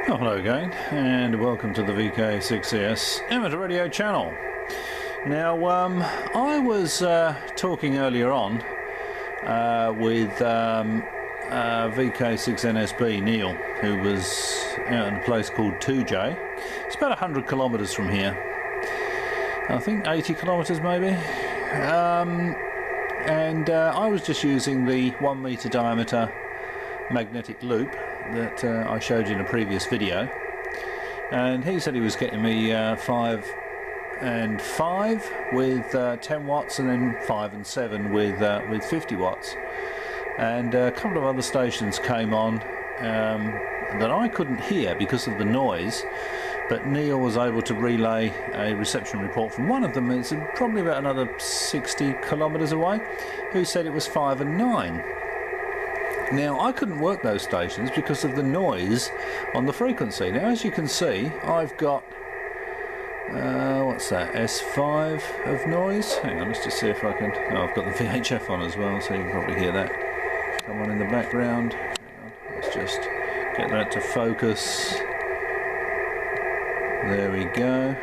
Oh, hello again, and welcome to the VK6ES amateur radio channel. Now, I was talking earlier on with VK6NSB Neil, who was out in a place called 2J. It's about 100 kilometres from here. I think 80 kilometres maybe. And I was just using the 1 metre diameter magnetic loop that I showed you in a previous video, and he said he was getting me 5 and 5 with 10 watts, and then 5 and 7 with 50 watts. And a couple of other stations came on that I couldn't hear because of the noise, but Neil was able to relay a reception report from one of them. It's probably about another 60 kilometres away, who said it was 5 and 9. Now, I couldn't work those stations because of the noise on the frequency. Now, as you can see, I've got what's that, S5 of noise. Hang on, let's just see if I can. Oh, I've got the VHF on as well, so you can probably hear that come on in the background. Hang on, let's just get that to focus. There we go.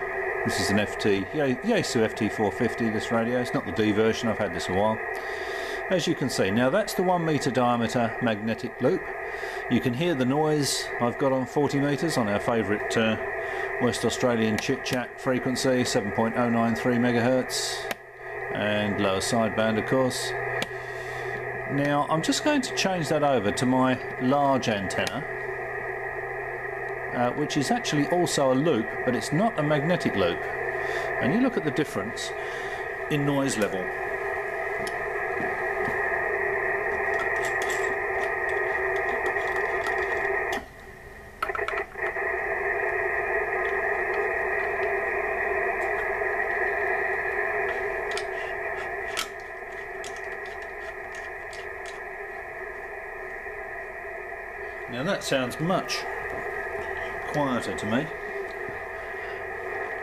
This is an FT, Yaesu FT450, this radio. It's not the D version, I've had this a while. As you can see, now that's the 1 metre diameter magnetic loop. You can hear the noise I've got on 40 metres on our favourite West Australian chit-chat frequency, 7.093 megahertz, and lower sideband, of course. Now I'm just going to change that over to my large antenna, which is actually also a loop, but it's not a magnetic loop. And you look at the difference in noise level. Now that sounds much quieter to me.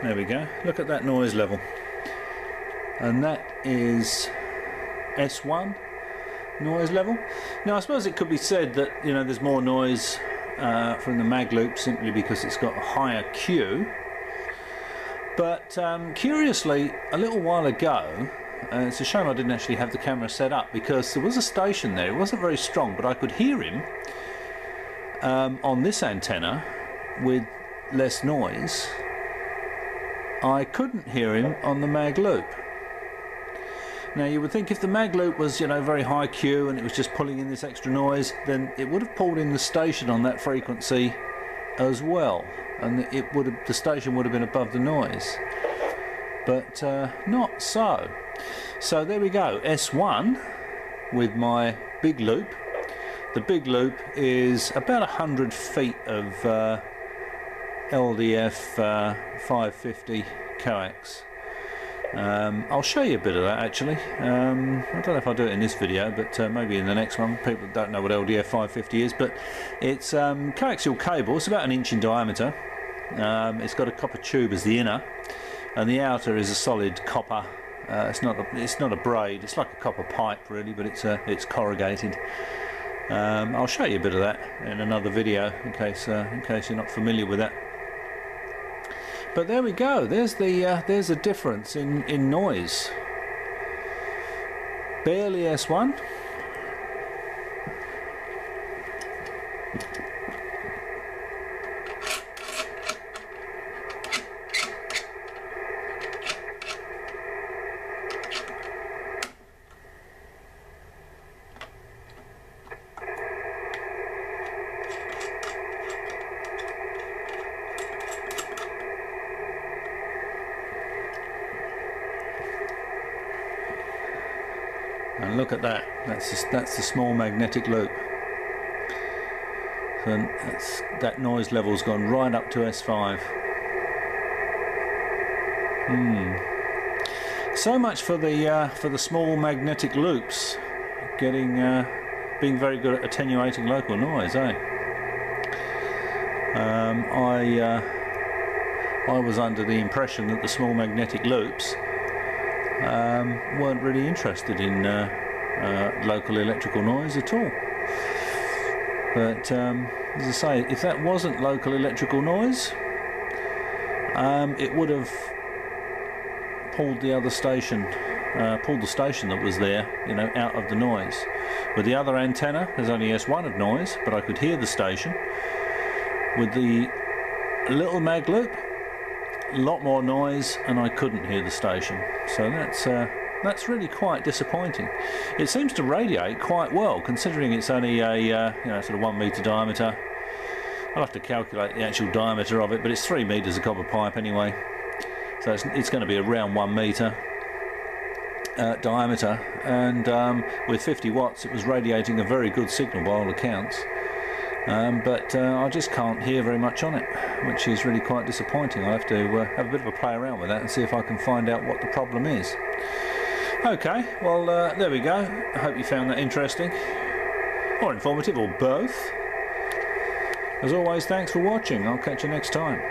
There we go. Look at that noise level. And that is S1 noise level. Now I suppose it could be said that, you know, there's more noise from the mag loop simply because it's got a higher Q. But curiously, a little while ago, it's a shame I didn't actually have the camera set up, because there was a station there. It wasn't very strong, but I could hear him on this antenna with less noise. I couldn't hear him on the mag loop. Now you would think if the mag loop was, you know, very high Q and it was just pulling in this extra noise, then it would have pulled in the station on that frequency as well, and it would have, the station would have been above the noise. But not so. So there we go, S1 with my big loop. The big loop is about 100 feet of LDF 550 coax. I'll show you a bit of that actually. I don't know if I'll do it in this video, but maybe in the next one. People don't know what LDF 550 is, but it's coaxial cable. It's about 1 inch in diameter. It's got a copper tube as the inner, and the outer is a solid copper. It's not a braid. It's like a copper pipe really, but it's corrugated. I'll show you a bit of that in another video in case you're not familiar with that. But there we go. There's a difference in noise. Barely S1. And look at that. That's the small magnetic loop. So that noise level's gone right up to S5. So much for the small magnetic loops being very good at attenuating local noise, eh? I was under the impression that the small magnetic loops weren't really interested in local electrical noise at all. But as I say, if that wasn't local electrical noise, it would have pulled the other station, pulled the station that was there, you know, out of the noise. With the other antenna, there's only S1 of noise, but I could hear the station. With the little mag loop, a lot more noise, and I couldn't hear the station. So that's really quite disappointing. It seems to radiate quite well, considering it's only a you know, sort of 1 metre diameter. I'll have to calculate the actual diameter of it, but it's 3 metres of copper pipe anyway. So it's going to be around 1 metre diameter, and with 50 watts it was radiating a very good signal by all accounts. But I just can't hear very much on it, which is really quite disappointing. I'll have to have a bit of a play around with that and see if I can find out what the problem is. Okay, well there we go. I hope you found that interesting, or informative, or both. As always, thanks for watching. I'll catch you next time.